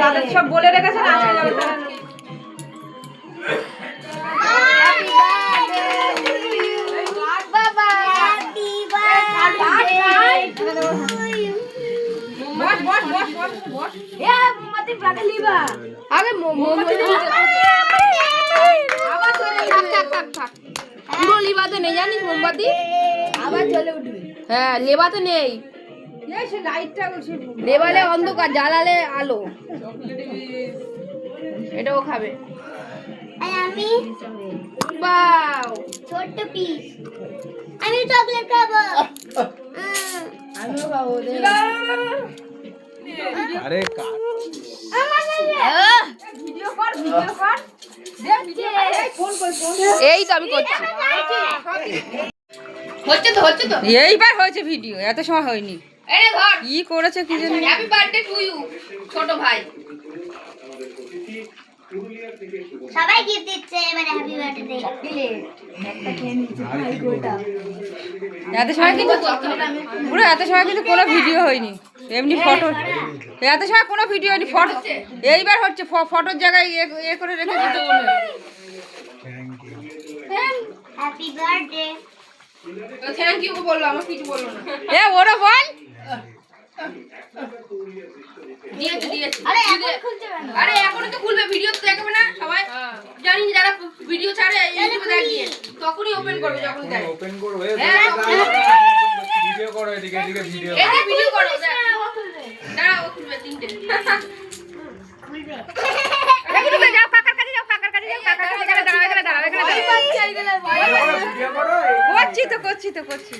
তাদের সব বলে রেখেছেন আজকে যাবে তারা। আগে পুরো লিবাতে নেই জানিস মোমবাতি আবার জ্বলে উঠবে। হ্যাঁ লেবাতে নেই, লেবালে অন্ধকার, জ্বালালে আলো। এটাও খাবে। আমি বাও ছোট্ট পিস, আমি চকলেট খাবো। আমিও খাবো। আরে ভিডিও কর, ভিডিও কর, দেখ ভিডিও কর, ফোন কর, ফোন এই তো আমি করছি। হচ্ছে তো এইবার হয়েছে ভিডিও, এত সময় হয়নি। এই রে ধর, কি করেছে কি জানি। হ্যাপি বার্থডে টু ইউ ছোট ভাই। সবাই গিফট দিচ্ছে এবারে হ্যাপি বার্থডে। এত সময় কিন্তু পুরো এত সময় কিন্তু কোনো ভিডিও হয়নি, এমনি ফটো। এত সময় কোনো ভিডিও হয়নি, ফটো এইবার হচ্ছে। ফটোর জায়গায় এ করে রেখে দিতে বলে। Happy birthday. থ্যাংক ইউ বললো, আমার কিছু বললো না। এ ওরা বল। দিয়েছে। আরে এখন খুলতে পারো না। আরে এখনই তো খুলবে, ভিডিও তো দেখবে না সবাই। জানি যারা ভিডিও ছাড়ে ইউটিউবে দেখিয়ে তখনই ওপেন করবে, যখন দেয় ওপেন করবে। হ্যাঁ, ভিডিও করো, এদিকে এদিকে ভিডিও। এই যে ভিডিও করো, ও খুলবে। দাঁড়াও ও খুলবে তিনটে। খুলবে। এদিকে যাও, কাকার কাছে যাও, কাকার কাছে যাও, কাকার কাছে এখানে দাঁড়াও, এখানে দাঁড়াও, এখানে দাঁড়াও। ভিডিও করো। করছি।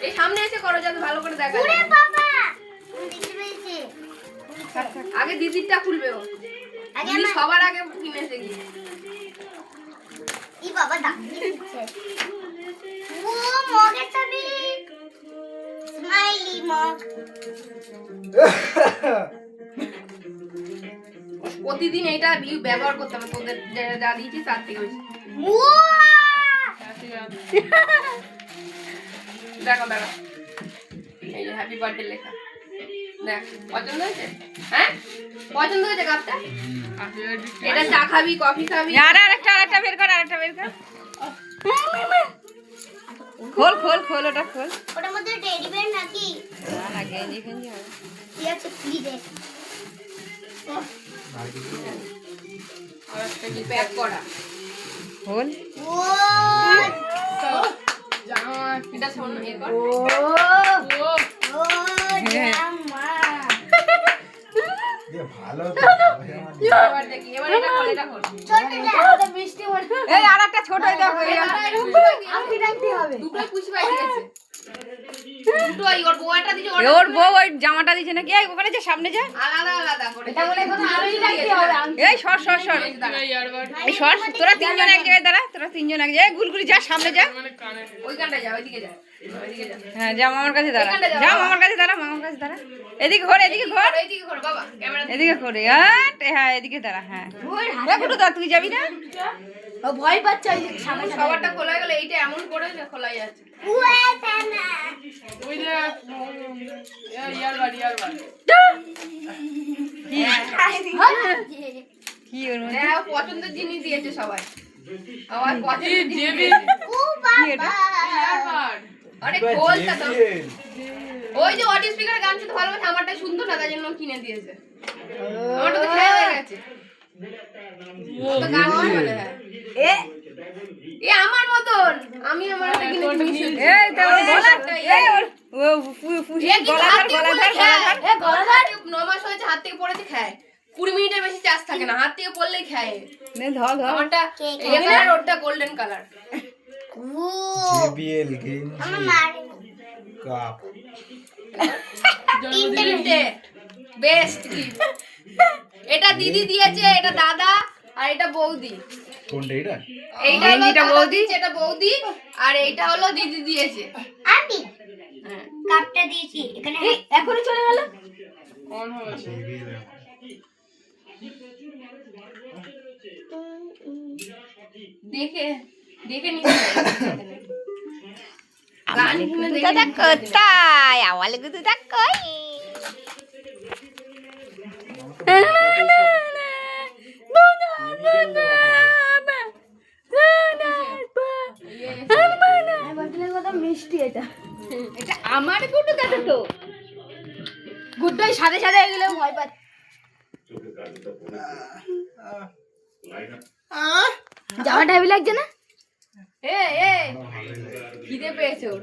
এই সামনে এসে করো যাতে ভালো করে দেখা ওরে যায়। বাবা, আমি দেখতে পেয়েছি। আগে দিদিরটা খুলবে ও। আগে দিদি আমার সবার আগে কিনেছে গিয়ে। ই বাবা দাম দিচ্ছে। ও মগের ছবি, স্মাইলি মগ। প্রতিদিন এইটা ব্যবহার করতে হবে, তোদের যা দিয়েছি তার থেকে বেশি। দেখো এই যে হ্যাপি বার্থডে লেখা দেখ, পছন্দ হয়েছে? হ্যাঁ পছন্দ হয়েছে কাপটা? এটা চা খাবি, কফি খাবি? আরেকটা বের কর, খোল ওটা খোল। ওটার মধ্যে টেডি বেয়ার নাকি? না গেঞ্জি ফেঞ্জি হবে। কি আছে খুলি দেখ। আর একটা কি প্যাক করা খোল। ও জামা, এটা শোন না, এর কর। ও ও জামা। ভালো তো। এবার দেখি, এবার এটা খোল, এটা খোল। ছোটটা মিষ্টি বল। এই আরেকটা ছোট দেখো। আমি রাখতে হবে। দুটোই খুশি পাই গেছে। দুটোই ওর বউটা দিছে, ওর বউ ওই জামাটা দিছে নাকি? এই ওখানে যা, সামনে যা। আলাদা করে। এটা বলে এখন আরোই রাখতে হবে। এই সর এই সর। তোরা তিনজন এক জায়গায় দাঁড়া, এই গুলগুলি যা, সামনে যা। ওইখানটা যা, ওইদিকে যা, ওইদিকে যা। হ্যাঁ যা, মামার কাছে দাঁড়া। এখানটা যাও। যা মামার কাছে দাঁড়া। এদিকে ঘোর। এইদিকে ঘোর বাবা, ক্যামেরা এদিকে করে হ্যাঁ, এদিকে দাঁড়া। হ্যাঁ একটু দা, তুই যাবি না? ও ভয় পাচ্ছে ওই সামনে সবারটা খোলা গেল, এইটা এমন করে যে খোলাই যাচ্ছে। উয়াতানা। ওই যে ইয়ারবার কি ওর মধ্যে? হ্যাঁ, পছন্দের জিনিস দিয়েছে সবাই। আমার পছন্দের জিনিস দিয়েছে। ও বাবা। আরে খোলটা তো। ওই যে অডিও স্পিকারে গান শুনতে ভালোবাসে, আমারটা শুনতো না, তাই জন্য কিনে দিয়েছে। আমারটা তো খেয়ে হয়ে গেছে। ও তো গান শুনে। হ্যাঁ এ আমার মতন, আমি আমার একটা কিনে দিয়েছি। এই তো ওর গলা, এই ওর ফুসি গলা ধর। এ গলা ধর। 9 মাস হয়েছে, হাত থেকে পড়েছে, খায়। 20 মিনিটের বেশি চার্জ থাকে না, হাত থেকে পড়লেই খায়। নে ধর। আমারটা এই কালার, ওরটা গোল্ডেন কালার। ও JBL গেঞ্জি আমার মার কাপ। তিনটে বেস্ট গিফট। এটা দিদি দিয়েছে, এটা দাদা, আর এটা বৌদি। কোনটা এটা? এইটা হলো বৌদি, এটা বৌদি, আর এইটা হলো দিদি দিয়েছে। আমি কাপটা দিয়েছি এখানে। এখনই চলে গেল। কোন হয়েছে? JBL দেখে নিতে গান শুনে দেখে নিতে। কোথায়? আওয়াল গুদুটা কই? মিষ্টি এটা এটা আমার গুড্ডু কাছে তো গুড্ডাই সাথে সাথে এগুলো ভয় পাচ্ছে জামাটা হেভি লাগছে না এ খিদে পেয়েছে ওর